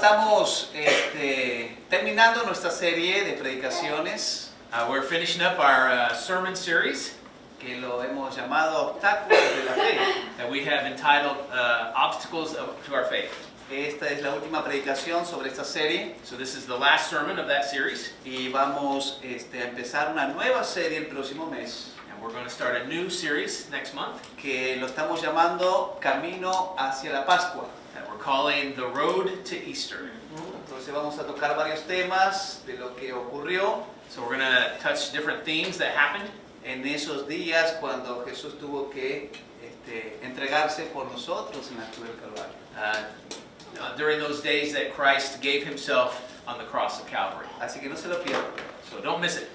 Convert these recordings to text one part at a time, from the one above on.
estamos terminando nuestra serie de predicaciones We're finishing up our sermon series que lo hemos llamado Obstáculos de la Fe. that we have entitled Obstacles to Our Faith. Esta es la última predicación sobre esta serie So this is the last sermon of that series, y vamos a empezar una nueva serie el próximo mes and we're going to start a new series next month que lo estamos llamando Camino hacia la Pascua. that we're calling The Road to Easter. Entonces vamos a tocar varios temas de lo que ocurrió So we're going to touch different themes that happened en esos días cuando Jesús tuvo que entregarse por nosotros en la cruz del Calvario. during those days that Christ gave himself on the cross of Calvary. Así que no se lo pierdan. So don't miss it.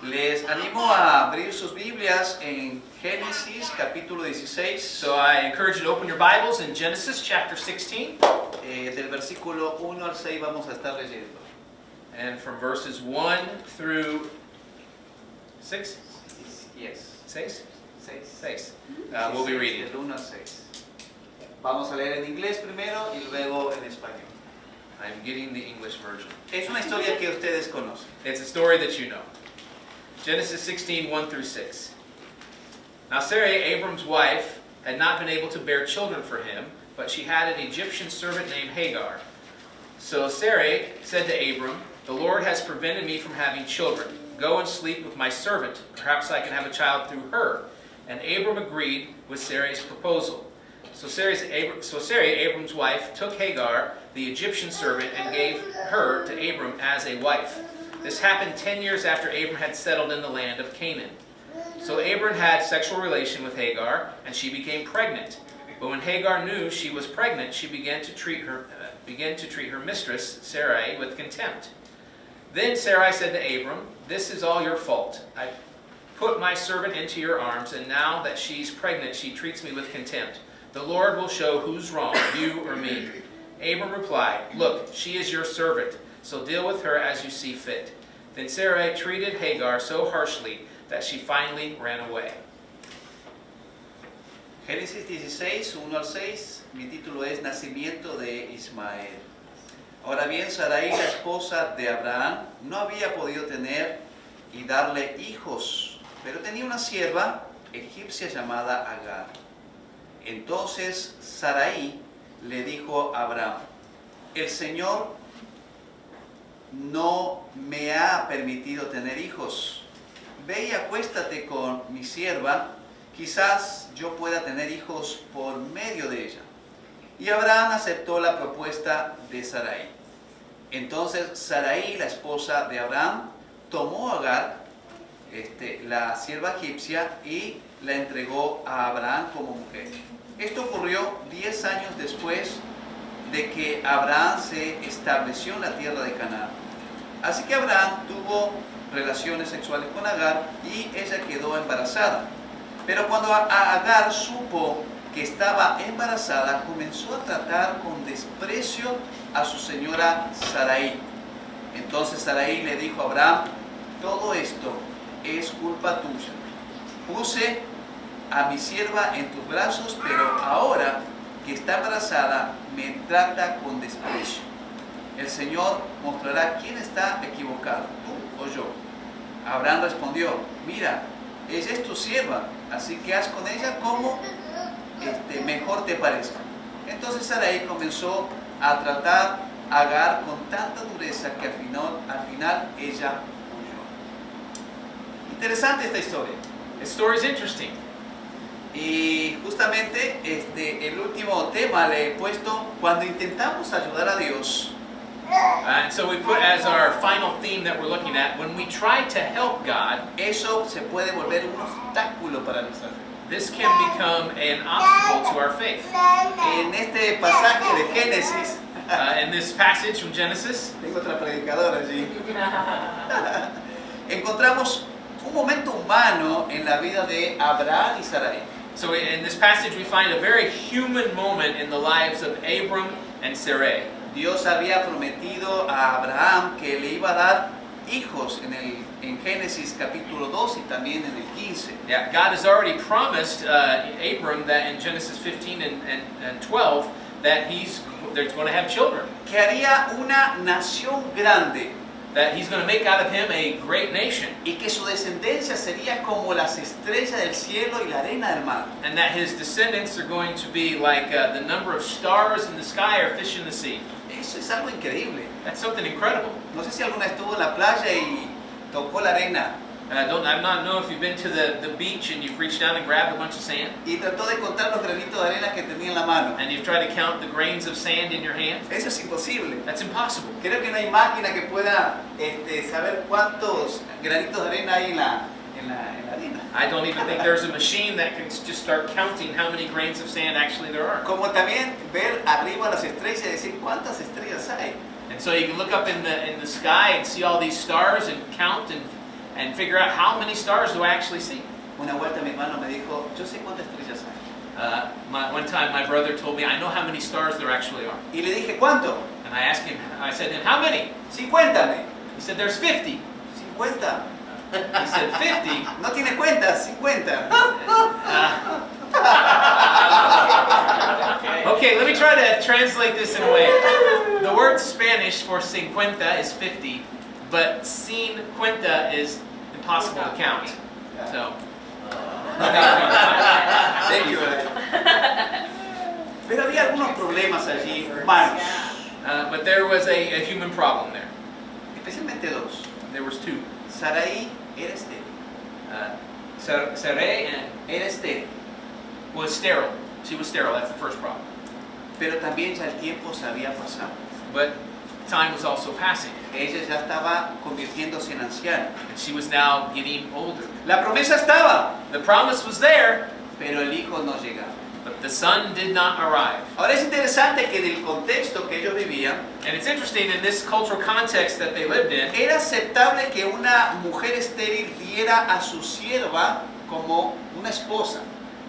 Les animo a abrir sus Biblias en Génesis capítulo 16, So I encourage you to open your Bibles in Genesis chapter 16, del versículo 1 al 6 vamos a estar leyendo. and from verses 1 through 6? Yes, 6? 6. 6. We'll be reading. Del 1 al 6. Vamos a leer en inglés primero y luego en español. I'm getting the English version. Es una historia que ustedes conocen. It's a story that you know. Genesis 16, 1 through 6. Now Sarai, Abram's wife, had not been able to bear children for him, but she had an Egyptian servant named Hagar. So Sarai said to Abram, "The Lord has prevented me from having children. Go and sleep with my servant. Perhaps I can have a child through her." And Abram agreed with Sarai's proposal. So Sarai, Abram's wife, took Hagar, the Egyptian servant, and gave her to Abram as a wife. This happened 10 years after Abram had settled in the land of Canaan. So Abram had sexual relation with Hagar, and she became pregnant. But when Hagar knew she was pregnant, she began to treat her mistress, Sarai, with contempt. Then Sarai said to Abram, "This is all your fault. I put my servant into your arms, and now that she's pregnant, she treats me with contempt. The Lord will show who's wrong, you or me." Abram replied, "Look, she is your servant, so deal with her as you see fit." Then Sarai treated Hagar so harshly that she finally ran away. Génesis 16, 1 al 6, mi título es Nacimiento de Ismael. Ahora bien, Sarai, la esposa de Abraham, no había podido tener y darle hijos, pero tenía una sierva egipcia llamada Agar. Entonces Sarai le dijo a Abraham, "El Señor no me ha permitido tener hijos. Ve y acuéstate con mi sierva, quizás yo pueda tener hijos por medio de ella." Y Abraham aceptó la propuesta de Sarai. Entonces Sarai, la esposa de Abraham, tomó a Agar, la sierva egipcia, y la entregó a Abraham como mujer. Esto ocurrió 10 años después de que Abraham se estableció en la tierra de Canaán. Así que Abraham tuvo relaciones sexuales con Agar y ella quedó embarazada. Pero cuando Agar supo que estaba embarazada, comenzó a tratar con desprecio a su señora Sarai. Entonces Sarai le dijo a Abraham, "Todo esto es culpa tuya. Puse a mi sierva en tus brazos, pero ahora que está embarazada me trata con desprecio. El Señor mostrará quién está equivocado, tú o yo." Abraham respondió, "Mira, ella es tu sierva, así que haz con ella como mejor te parezca." Entonces Sarai comenzó a tratar a Agar con tanta dureza que al final ella huyó. Interesante esta historia. This story is interesting. Y justamente el último tema le he puesto cuando intentamos ayudar a Dios. And so we put as our final theme that we're looking at, when we try to help God, Eso se puede volver un obstáculo para nuestra fe. this can become an obstacle to our faith. En este pasaje de Génesis, In this passage from Genesis, tengo otra predicadora allí, encontramos un momento humano en la vida de Abraham y Sarai. so in this passage we find a very human moment in the lives of Abram and Sarai. Dios había prometido a Abraham que le iba a dar hijos en Génesis capítulo 2 y también en el 15. Yeah, God has already promised Abram that in Genesis 15 and 12 that they're going to have children, que haría una nación grande that he's going to make out of him a great nation, y que su descendencia sería como las estrellas del cielo y la arena del mar. and that his descendants are going to be like the number of stars in the sky or fish in the sea. Eso es algo increíble. That's something incredible. No sé si alguna estuvo en la playa y tocó la arena I'm not know if you've been to the beach and you've reached down and grabbed a bunch of sand, y trató de contar los granitos de arena que tenía en la mano. and you've tried to count the grains of sand in your hand. Eso es imposible. That's impossible. Creo que no hay máquina que pueda saber cuántos granitos de arena hay en la arena. I don't even think there's a machine that can just start counting how many grains of sand actually there are. Como también ver arriba las estrellas y decir cuántas estrellas hay. And so you can look up in the sky and see all these stars and count and figure out how many stars do I actually see. Una vuelta mi hermano me dijo, yo sé cuántas estrellas hay. One time my brother told me, I know how many stars there actually are. Y le dije, ¿cuánto? And I said to him, how many? 50. He said, there's 50. 50. He said, 50? No tiene cuenta, 50. Okay, let me try to translate this in a way. The word Spanish for 50 is 50, but sin cuenta is impossible to count. So, Thank you. Pero había algunos problemas allí, humanos. but there was a human problem there. Especialmente dos. There was two. Sarai era estéril. Sarai Era estéril. was sterile. She was sterile, that's the first problem. Pero también ya el tiempo se había pasado. But time was also passing, Ella ya estaba convirtiéndose en anciana. and she was now getting older. La promesa estaba, The promise was there, pero el hijo no llegaba. but the son did not arrive. Ahora es interesante que en el contexto que ellos vivían, And it's interesting in this cultural context that they lived in, era aceptable que una mujer estéril diera a su sierva como una esposa.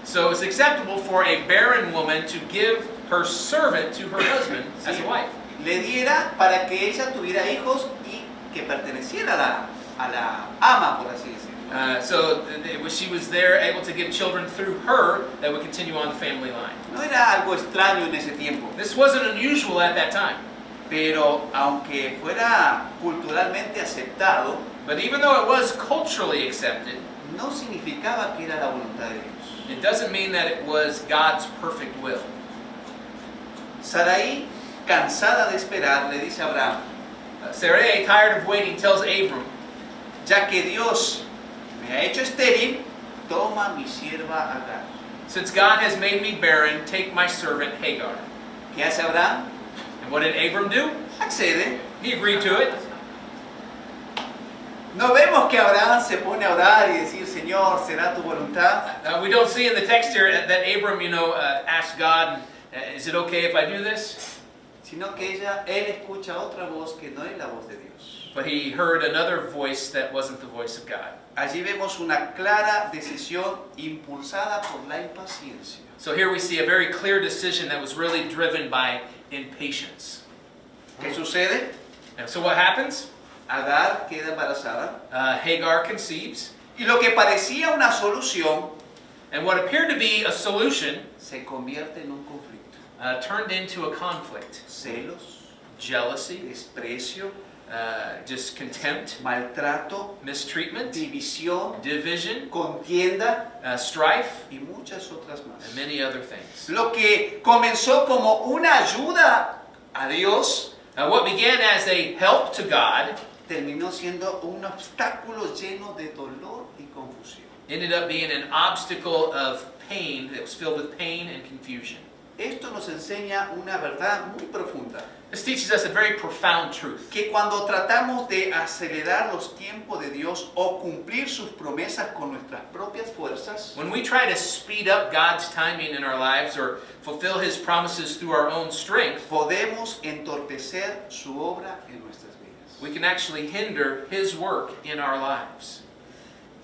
so it's acceptable for a barren woman to give her servant to her husband as Sí. a wife. Le diera para que ella tuviera hijos y que perteneciera a la ama, por así decirlo. She was there able to give children through her that would continue on the family line. No era algo extraño en ese tiempo, This wasn't unusual at that time. pero aunque fuera culturalmente aceptado, But even though it was culturally accepted, no significaba que era la voluntad de Dios. it doesn't mean that it was God's perfect will. Sarai, cansada de esperar, le dice a Abraham, Sarai, tired of waiting, tells Abram, ya que Dios me ha hecho estéril, toma mi sierva Agar. since God has made me barren, take my servant Hagar. ¿Qué hace Abraham? And what did Abram do? Accede. He agreed to it. No vemos que Abraham se pone a orar y decir, Señor, ¿será tu voluntad? We don't see in the text here that Abram, asked God, is it okay if I do this? Sino que él escucha otra voz que no es la voz de Dios. But he heard another voice that wasn't the voice of God. Allí vemos una clara decisión impulsada por la impaciencia. So here we see a very clear decision that was really driven by impatience. ¿Qué sucede? And so what happens? Agar queda embarazada Hagar conceives, y lo que parecía una solución and what appeared to be a solution se convierte en un conflicto. turned into a conflict. Celos, Jealousy, desprecio, just contempt, maltrato, mistreatment, división, division, contienda strife, y muchas otras más. and many other things. Lo que comenzó como una ayuda a Dios What began as a help to God terminó siendo un obstáculo lleno de dolor y confusión. ended up being an obstacle of pain that was filled with pain and confusion. Esto nos enseña una verdad muy profunda, This teaches us a very profound truth. que cuando tratamos de acelerar los tiempos de Dios o cumplir sus promesas con nuestras propias fuerzas, When we try to speed up God's timing in our lives or fulfill His promises through our own strength, podemos entorpecer su obra en nuestras vidas. we can actually hinder His work in our lives.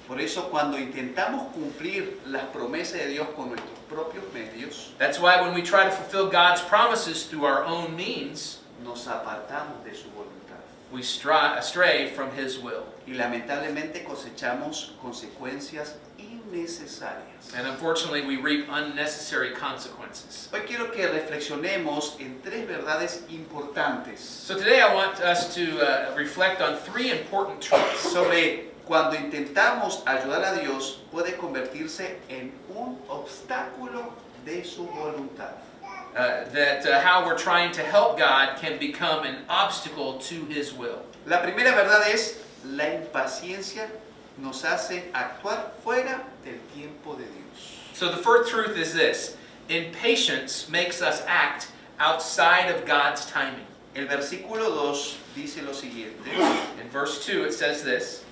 Por eso cuando intentamos cumplir las promesas de Dios con nuestros propios medios, That's why when we try to fulfill God's promises through our own means, nos apartamos de su voluntad. we astray from His will. Y lamentablemente cosechamos consecuencias innecesarias. And unfortunately, we reap unnecessary consequences. Hoy quiero que reflexionemos en tres verdades importantes So today I want us to reflect on three important truths sobre cuando intentamos ayudar a Dios puede convertirse en un obstáculo de su voluntad. that how we're trying to help God can become an obstacle to His will. La primera verdad es la impaciencia nos hace actuar fuera del tiempo de Dios. So the first truth is this: impatience makes us act outside of God's timing. El versículo 2 dice lo siguiente. In verse 2 it says this: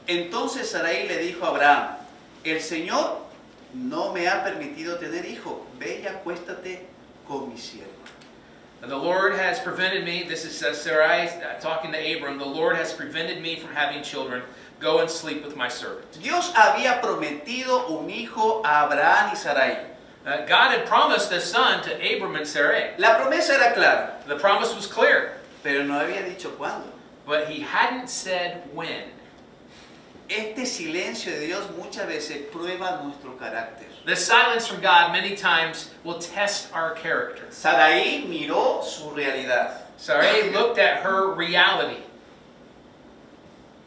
Entonces Sarai le dijo a Abraham, el Señor no me ha permitido tener hijo, ve y acuéstate con mi sierva. The Lord has prevented me, this is Sarai talking to Abram, the Lord has prevented me from having children. Go and sleep with my servant. Dios había prometido un hijo a Abraham y Sarai. God had promised a son to Abram and Sarai. La promesa era clara, The promise was clear, pero no había dicho cuándo. but He hadn't said when. Este silencio de Dios muchas veces prueba nuestro carácter. The silence from God many times will test our character. Sarai miró su realidad Sarai looked at her reality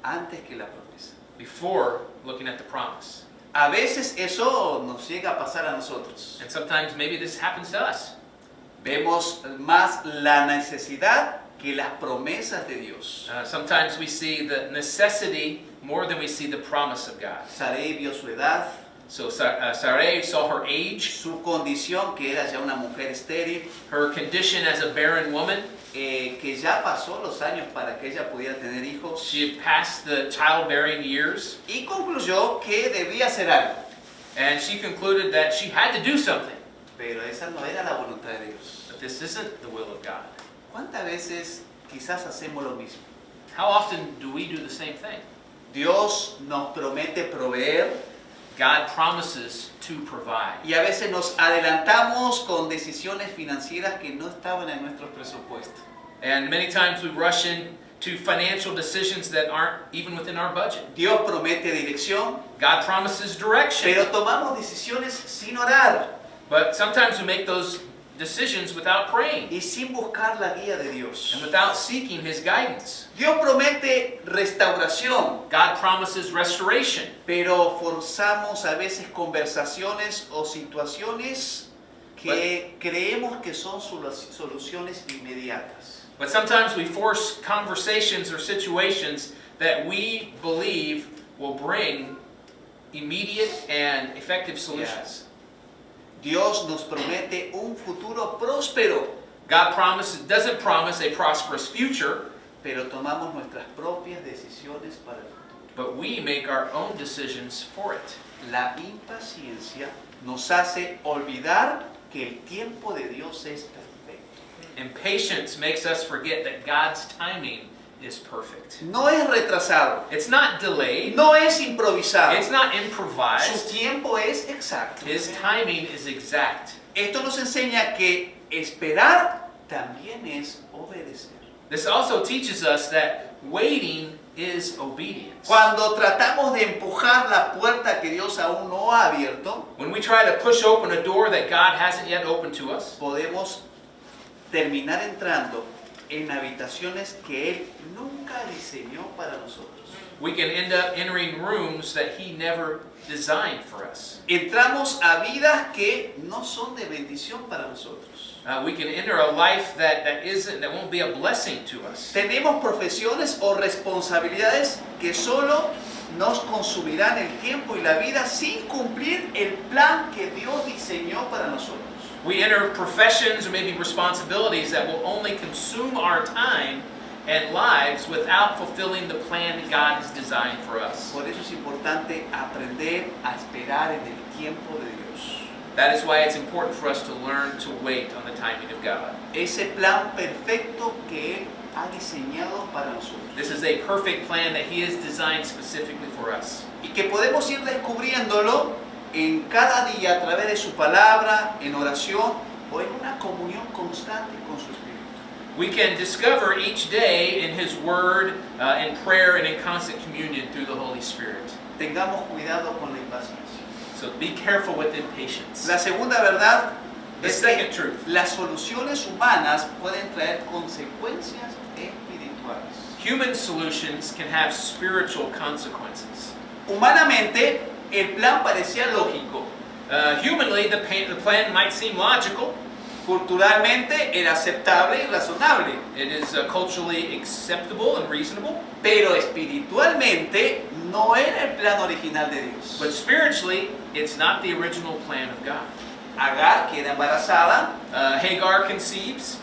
antes que la promesa. before looking at the promise. A veces eso nos llega a pasar a nosotros. And sometimes maybe this happens to us. Vemos más la necesidad que las promesas de Dios. Sometimes we see the necessity more than we see the promise of God. Sarai vio su edad, So Sarai saw her age, su condición, que era ya una mujer estéril, her condition as a barren woman. que ya pasó los años para que ella pudiera tener hijos, She had passed the childbearing years, y concluyó que debía hacer algo. and she concluded that she had to do something. Pero esa no era la voluntad de Dios. But this isn't the will of God. ¿Cuántas veces quizás hacemos lo mismo? How often do we do the same thing? Dios nos promete proveer God promises to provide. y a veces nos adelantamos con decisiones financieras que no estaban en nuestros presupuestos. And many times we rush into financial decisions that aren't even within our budget. Dios promete dirección, God promises direction, pero tomamos decisiones sin orar but sometimes we make those decisions without praying y sin buscar la guía de Dios. and without seeking His guidance. Dios promete restauración, God promises restoration, pero forzamos a veces conversaciones o situaciones que creemos que son soluciones inmediatas. but sometimes we force conversations or situations that we believe will bring immediate and effective solutions. Dios nos promete un futuro próspero, God doesn't promise a prosperous future, pero tomamos nuestras propias decisiones para el futuro. but we make our own decisions for it. La impaciencia nos hace olvidar que el tiempo de Dios es perfecto. Impatience makes us forget that God's timing is perfect. No es retrasado, It's not delayed. no es improvisado. It's not Su improvised. tiempo es exacto. His timing is exact. Esto nos enseña que esperar también es obedecer. This also teaches us that waiting is obedience. Cuando tratamos de empujar la puerta que Dios aún no ha abierto, When we try to push open a door that God hasn't yet opened to us, podemos terminar entrando en habitaciones que Él nunca diseñó para nosotros. we can end up entering rooms that He never designed for us. Entramos a vidas que no son de bendición para nosotros. We can enter a life that won't be a blessing to us. Tenemos profesiones o responsabilidades que solo nos consumirán el tiempo y la vida sin cumplir el plan que Dios diseñó para nosotros. We enter professions or maybe responsibilities that will only consume our time and lives without fulfilling the plan that God has designed for us. Por eso es importante aprender a esperar en el tiempo de Dios. That is why it's important for us to learn to wait on the timing of God. Ese plan perfecto que Él ha diseñado para nosotros. This is a perfect plan that He has designed specifically for us. Y que podemos ir descubriéndolo en cada día a través de su palabra, en oración o en una comunión constante con su Espíritu. We can discover each day in His Word, in prayer, and in constant communion through the Holy Spirit. Tengamos cuidado con la impaciencia. So be careful with impatience. La segunda verdad The es second que truth. las soluciones humanas pueden traer consecuencias espirituales. Human solutions can have spiritual consequences. Humanamente, el plan parecía lógico. Humanly, the plan might seem logical. Culturalmente era aceptable y razonable. It is culturally acceptable and reasonable. Pero espiritualmente no era el plan original de Dios. But spiritually, it's not the original plan of God. Agar queda embarazada Hagar conceives,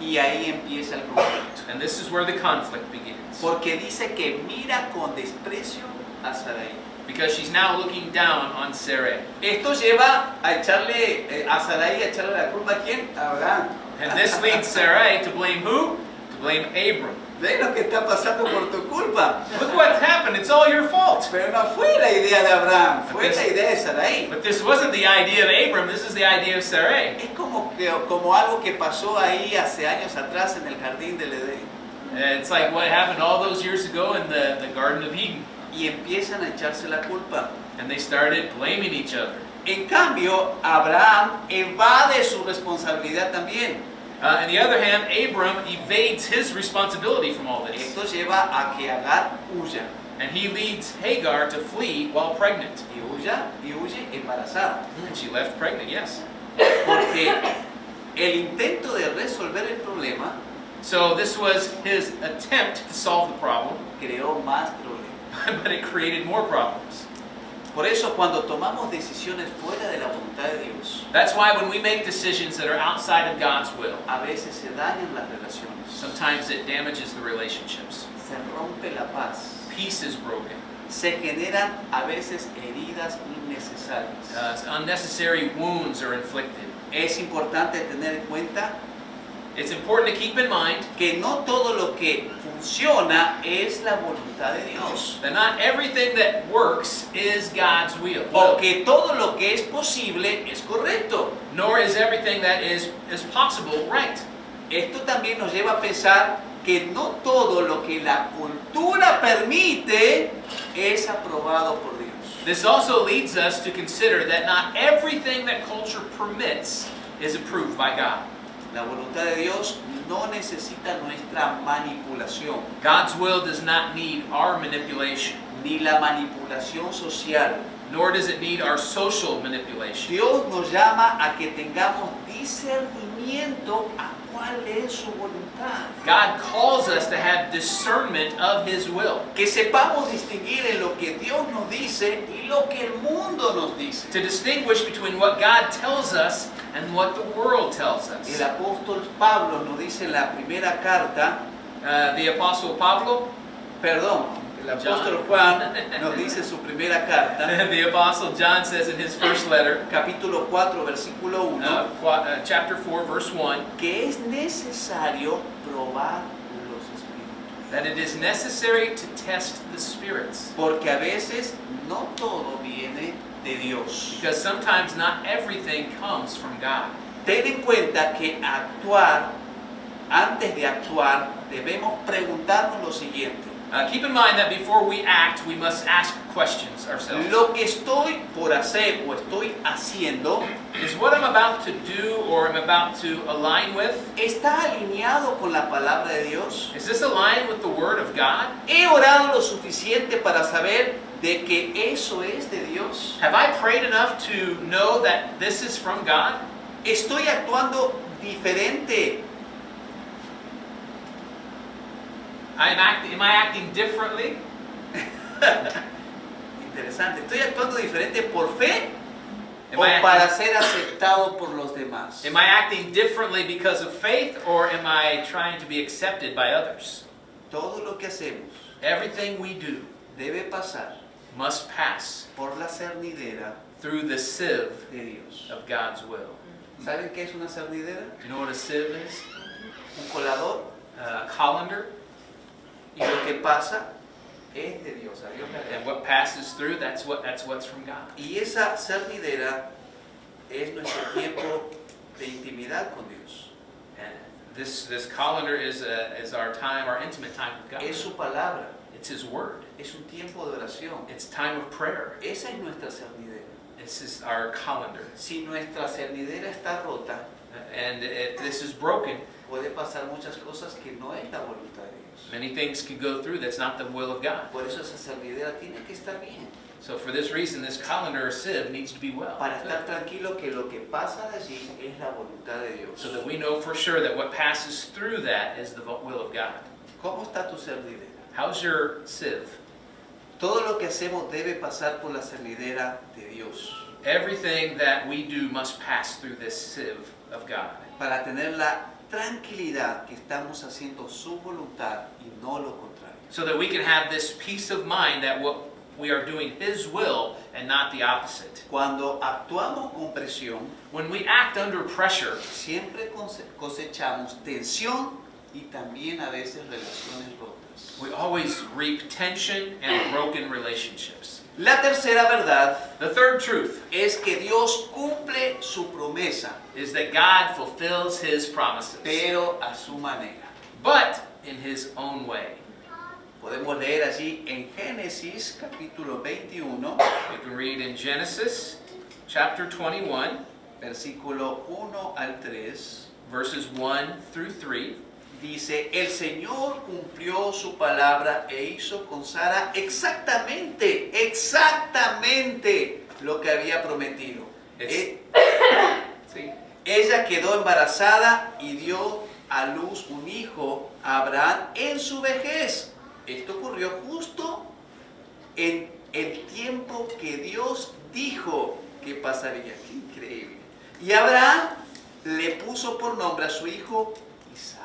y ahí empieza el conflicto. and this is where the conflict begins. Porque dice que mira con desprecio a Sarai. Because she's now looking down on Sarai. Esto lleva a echarle a Sarai a echarle la culpa a quién? A Abraham. And this leads Sarai to blame who? To blame Abram. Ve lo que está pasando por tu culpa. Look what's happened, it's all your fault. Pero no fue la idea de Abraham, fue la idea de Sarai. But this wasn't the idea of Abram, this is the idea of Sarai. Es como algo que pasó ahí hace años atrás en el jardín del Edén. It's like what happened all those years ago in the Garden of Eden. Y empiezan a echarse la culpa. And they started blaming each other. En cambio, Abraham evade su responsabilidad también. On the other hand, Abram evades his responsibility from all this. Esto lleva a que Agar huya. And he leads Hagar to flee while pregnant. Y huye embarazada. And she left pregnant, yes. Porque el intento de resolver el problema So this was his attempt to solve the problem, creó más problemas. but it created more problems. Por eso cuando tomamos decisiones fuera de la voluntad de Dios, That's why when we make decisions that are outside of God's will, a veces se dañan las relaciones, sometimes it damages the relationships. se rompe la paz, Peace is broken. se generan a veces heridas innecesarias. Unnecessary wounds are inflicted. Es importante tener en cuenta It's important to keep in mind que no todo lo que funciona es la voluntad de Dios, that not everything that works is God's will, o que todo lo que es posible es correcto. nor is everything that is possible right. Esto también nos lleva a pensar que no todo lo que la cultura permite es aprobado por Dios. This also leads us to consider that not everything that culture permits is approved by God. La voluntad de Dios no necesita nuestra manipulación, God's will does not need our manipulation, ni la manipulación social. nor does it need our social manipulation. Dios nos llama a que tengamos discernimiento a cuál es su voluntad. God calls us to have discernment of His will, Que sepamos distinguir en lo que Dios nos dice y lo que el mundo nos dice. to distinguish between what God tells us and what the world tells us. El apóstol Pablo nos dice en la primera carta, The Apostle Pablo, perdón, el apóstol Juan nos dice en su primera carta, the Apostle John says in his first letter, capítulo 4, versículo 1, chapter 4, verse 1, que es necesario probar los espíritus. that it is necessary to test the spirits. Porque a veces no todo viene de Dios. Because sometimes not everything comes from God. Ten en cuenta que antes de actuar, debemos preguntarnos lo siguiente. Keep in mind that before we act, we must ask questions ourselves. Lo que estoy por hacer o estoy haciendo, Is what I'm about to do or I'm about to align with, ¿está alineado con la palabra de Dios? is this aligned with the Word of God? ¿He orado lo suficiente para saber de que eso es de Dios? Have I prayed enough to know that this is from God? ¿Estoy actuando diferente? Am I acting differently? Interesante. ¿Estoy actuando diferente por fe Am o I para acting, ser aceptado por los demás? am I acting differently because of faith or am I trying to be accepted by others? Todo lo que hacemos Everything we do debe pasar must pass por la cernidera through the sieve de Dios. of God's will. ¿Saben qué es una cernidera? Do you know what a sieve is? Un colador. A colander. Y lo que pasa es de Dios. A Dios le And agrada. what passes through, that's what's from God. Y esa cernidera es nuestro tiempo de intimidad con Dios. And this colander is our time, our intimate time with God. Es su palabra. It's His Word. Es un tiempo de oración. It's time of prayer. Esa es nuestra cernidera. This is our calendar. Si nuestra cernidera está rota, And if this is broken, puede pasar muchas cosas que no es la voluntad de Dios. many things can go through that's not the will of God. Por eso esa cernidera tiene que estar bien. So for this reason, this colander or sieve needs to be well. Para estar tranquilo que lo que pasa de allí es la voluntad de Dios. So that we know for sure that what passes through that is the will of God. ¿Cómo está tu cernidera? How's your sieve? Todo lo que hacemos debe pasar por la cernidera de Dios. Everything that we do must pass through this sieve of God. Para tener la tranquilidad que estamos haciendo su voluntad y no lo contrario. So that we can have this peace of mind that what we are doing His will and not the opposite. Cuando actuamos con presión, When we act under pressure, siempre cosechamos tensión y también a veces relaciones rotas. we always reap tension and broken relationships. La tercera verdad The third truth es que Dios cumple su promesa, is that God fulfills His promises, pero a su manera. but in His own way. Podemos leer allí en Génesis capítulo 21, You can read in Genesis chapter 21, versículo 1 al 3. verses 1 through 3. Dice, el Señor cumplió su palabra e hizo con Sara exactamente lo que había prometido. See? Ella quedó embarazada y dio a luz un hijo a Abraham en su vejez. Esto ocurrió justo en el tiempo que Dios dijo que pasaría. ¡Qué increíble! Y Abraham le puso por nombre a su hijo Isaac.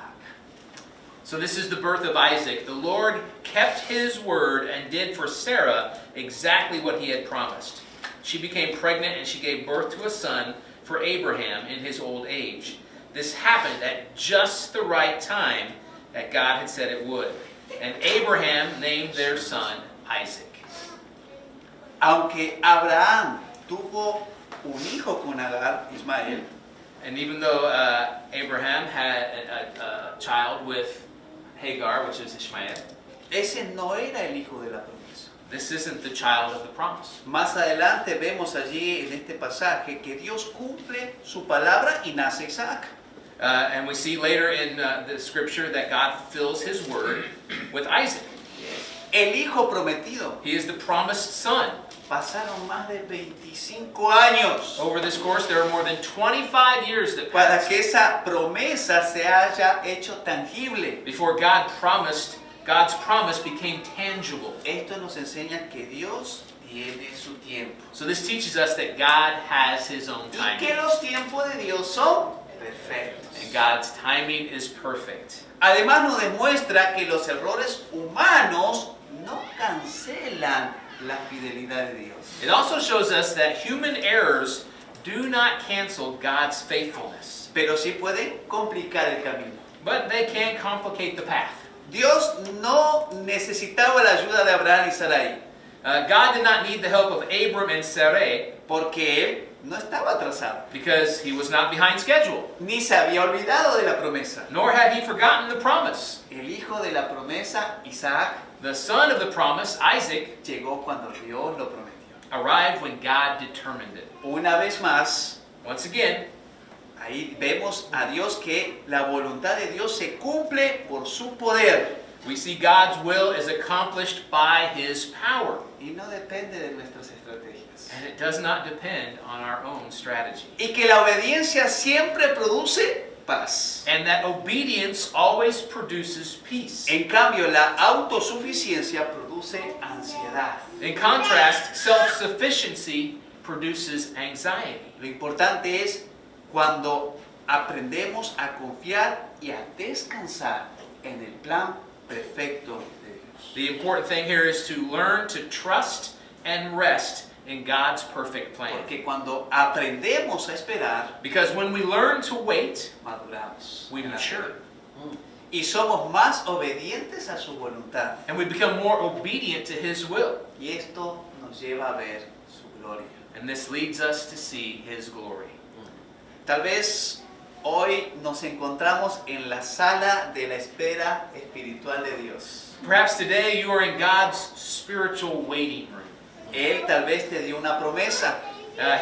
So this is the birth of Isaac. The Lord kept His word and did for Sarah exactly what He had promised. She became pregnant and she gave birth to a son for Abraham in his old age. This happened at just the right time that God had said it would. And Abraham named their son Isaac. Aunque Abraham tuvo un hijo con Agar, Ismael, And even though Abraham had a child with Hagar, which is Ishmael, ese no era el hijo de la promesa. this isn't the child of the promise. Más adelante vemos allí en este pasaje que Dios cumple su palabra y nace Isaac. And we see later in the scripture that God fulfills His word with Isaac. El hijo prometido. He is the promised son. Pasaron más de 25 años Over this course, there are more than 25 years that para passed que esa promesa se haya hecho tangible. before God's promise became tangible. Esto nos enseña que Dios tiene su tiempo So this teaches us that God has His own y que timing. los tiempos de Dios son perfectos. And God's timing is perfect. Además nos demuestra que los errores humanos no cancelan la fidelidad de Dios. It also shows us that human errors do not cancel God's faithfulness, Pero sí pueden complicar el camino. but they can complicate the path. Dios no necesitaba la ayuda de Abraham y Sarai God did not need the help of Abram and Sarai porque él no estaba atrasado, because he was not behind schedule, ni se había olvidado de la promesa. nor had he forgotten the promise. El hijo de la promesa, Isaac, The son of the promise, Isaac, llegó cuando Dios lo prometió. arrived when God determined it. Una vez más, Once again, ahí vemos a Dios que la voluntad de Dios se cumple por su poder we see God's will is accomplished by His power, y no depende de nuestras estrategias. and it does not depend on our own strategy. Y que la obediencia siempre produce paz. And that obedience always produces peace. En cambio, la autosuficiencia produce ansiedad. In contrast, self-sufficiency produces anxiety. Lo importante es cuando aprendemos a confiar y a descansar en el plan perfecto de Dios. The important thing here is to learn to trust and rest in God's perfect plan. Porque cuando aprendemos a esperar, Because when we learn to wait, maduramos. we mature. Y somos más obedientes a su voluntad. And we become more obedient to His will. Y esto nos lleva a ver su gloria. And this leads us to see His glory. Tal vez hoy nos encontramos en la sala de la espera espiritual de Dios. Perhaps today you are in God's spiritual waiting room. Él tal vez te dio una promesa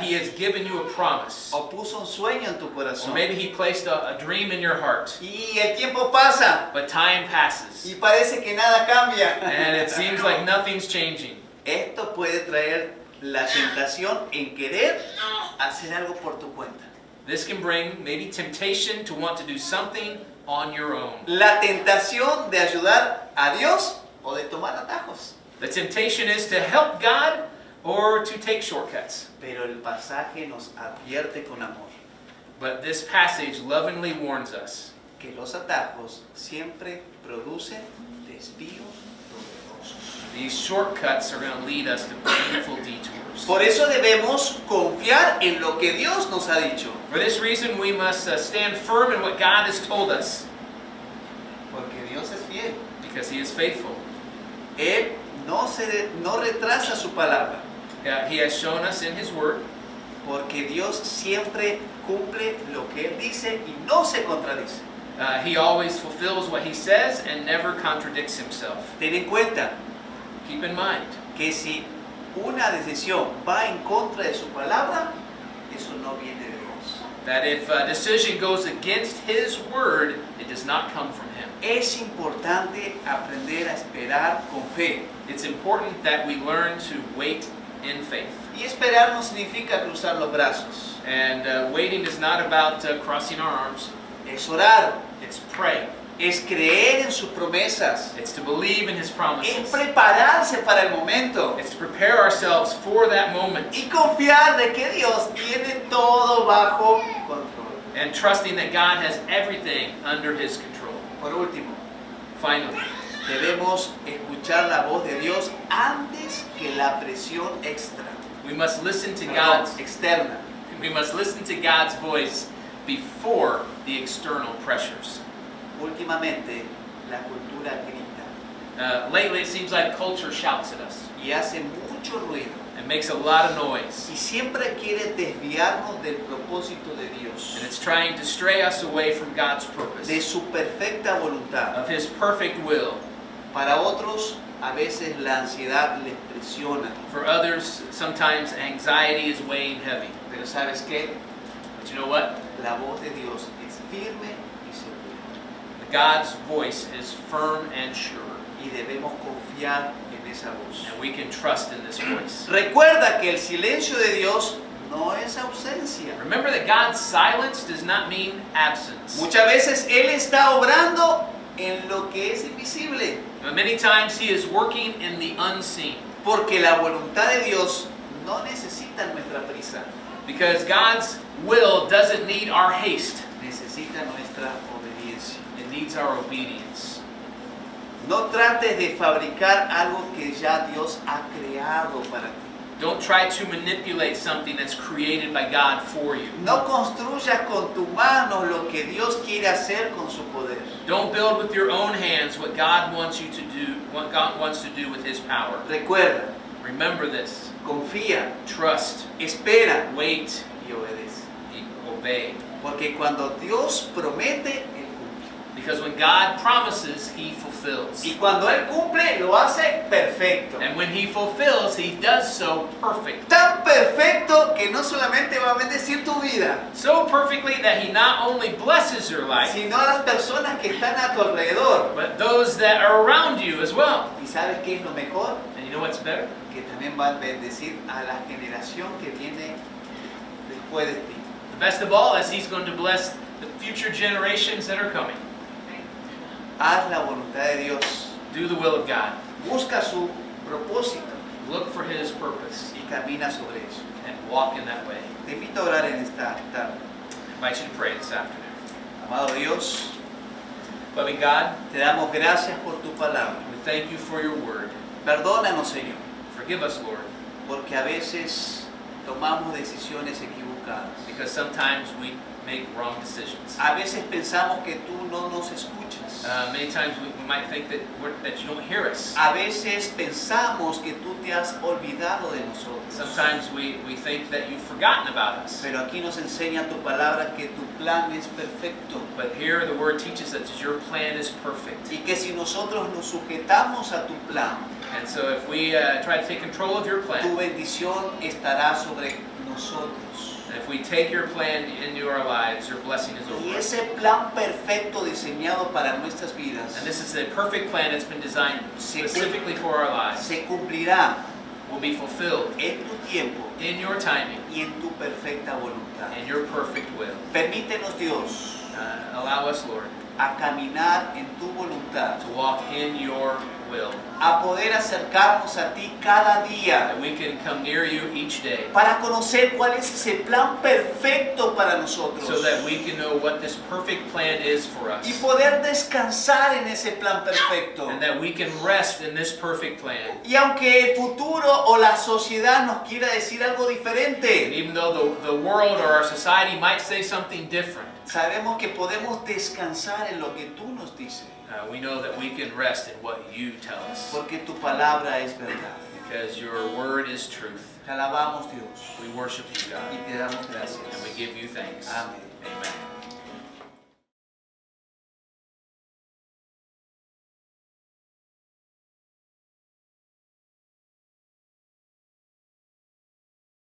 He has given you a promise. o puso un sueño en tu Or corazón. maybe He placed a dream in your heart. Y el tiempo pasa But time y passes. parece que nada cambia. And it seems like nothing's changing. Esto puede traer la tentación en querer hacer algo por tu cuenta. This can bring maybe temptation to want to do something on your own. La tentación de ayudar a Dios o de tomar atajos. The temptation is to help God or to take shortcuts. Pero el pasaje nos advierte con amor But this passage lovingly warns us que los atajos siempre producen desvíos dolorosos. these shortcuts are going to lead us to painful detours. Por eso debemos confiar en lo que Dios nos ha dicho. For this reason, we must stand firm in what God has told us, Porque Dios es fiel. because He is faithful. Él no retrasa su palabra. He has shown us in His Word, Porque Dios siempre cumple lo que Él dice y no se contradice. He always fulfills what He says and never contradicts Himself. Ten en cuenta Keep in mind que si una decisión va en contra de su palabra, eso no viene de Dios. that if a decision goes against His Word, it does not come from Him. Es importante aprender a esperar con fe. It's important that we learn to wait in faith. Y esperar no significa cruzar los brazos. And waiting is not about crossing our arms. Es orar, It's pray. es creer en sus promesas, It's to believe in His es promises. prepararse para el momento It's to prepare ourselves for that moment. y confiar de que Dios tiene todo bajo control. And trusting that God has everything under His control. Por último, Finally, debemos escuchar la voz de Dios antes que la presión extra, we must listen to perdón, God's externa. we must listen to God's voice before the external pressures. Últimamente, la cultura grita Lately, it seems like culture shouts at us y hace mucho ruido and makes a lot of noise. y siempre quiere desviarnos del propósito de Dios, And it's trying to stray us away from God's de purpose, su perfecta voluntad. of His perfect will. Para otros, a veces la ansiedad les presiona, For others, sometimes anxiety is weighing heavy. pero ¿sabes qué? But you know what? La voz de Dios es firme y segura God's voice is firm and sure, y debemos confiar en esa voz. and we can trust in this voice. Recuerda que el silencio de Dios no es ausencia. Remember that God's silence does not mean absence. Muchas veces Él está obrando en lo que es invisible, But many times He is working in the unseen, porque la voluntad de Dios no necesita nuestra prisa, because God's will doesn't need our haste. necesita nuestra obediencia. It needs our obedience. No trates de fabricar algo que ya Dios ha creado para ti. Don't try to manipulate something that's created by God for you. No construyas con tu mano lo que Dios quiere hacer con su poder. Don't build with your own hands what God wants you to do, what God wants to do with His power. Recuerda, Remember this. confía, Trust, espera wait, y obedece. obey. Porque cuando Dios promete, Él cumple. Because when God promises, He fulfills. Y cuando Él cumple, lo hace perfecto. And when He fulfills, He does so perfect. Tan perfecto que no solamente va a bendecir tu vida, So perfectly that He not only blesses your life, sino a las personas que están a tu alrededor. but those that are around you as well. ¿Y sabes qué es lo mejor? And you know what's better? Que también va a bendecir a la generación que viene después de ti. The best of all is He's going to bless the future generations that are coming. Haz la voluntad de Dios. Do the will of God. Busca su propósito Look for His purpose y camina sobre eso. and walk in that way. Te invito a orar en esta tarde. I invite you to pray this afternoon. Amado Dios, Loving God, te damos gracias por tu palabra. we thank you for your word. Perdónanos, Señor, Forgive us, Lord, porque a veces tomamos decisiones equivocadas. because sometimes we make wrong decisions. A veces pensamos que tú no nos escuchas. Many times we might think that you don't hear us. A veces pensamos que tú te has olvidado de nosotros. Sometimes we think that you've forgotten about us. Pero aquí nos enseña tu palabra que tu plan es perfecto But here the word teaches us that your plan is perfect. y que si nosotros nos sujetamos a tu plan, And so if we try to take control of your tu plan, bendición estará sobre nosotros. and if we take your plan into our lives, your blessing is Y over us. ese plan perfecto diseñado para nuestras vidas And this is a perfect plan that's been designed specifically for our lives. se cumplirá Will be fulfilled en tu tiempo in your timing, y en tu perfecta voluntad. in your perfect will. Permítenos, Dios, Allow us, Lord, a caminar en tu voluntad, to walk in your will, a poder acercarnos a ti cada día that we can come near you each day, para conocer cuál es ese plan perfecto para nosotros so that we can know what this perfect plan is for y us, poder descansar en ese plan perfecto. and that we can rest in this perfect plan. Y aunque el futuro o la sociedad nos quiera decir algo And diferente, even though the world or our society might say something different, sabemos que podemos descansar en lo que tú nos dices, we know that we can rest in what you tell us, porque tu palabra es verdad. because your word is truth. Te alabamos, Dios, We worship you, God, y te damos gracias. and we give you thanks. Amén. Amen.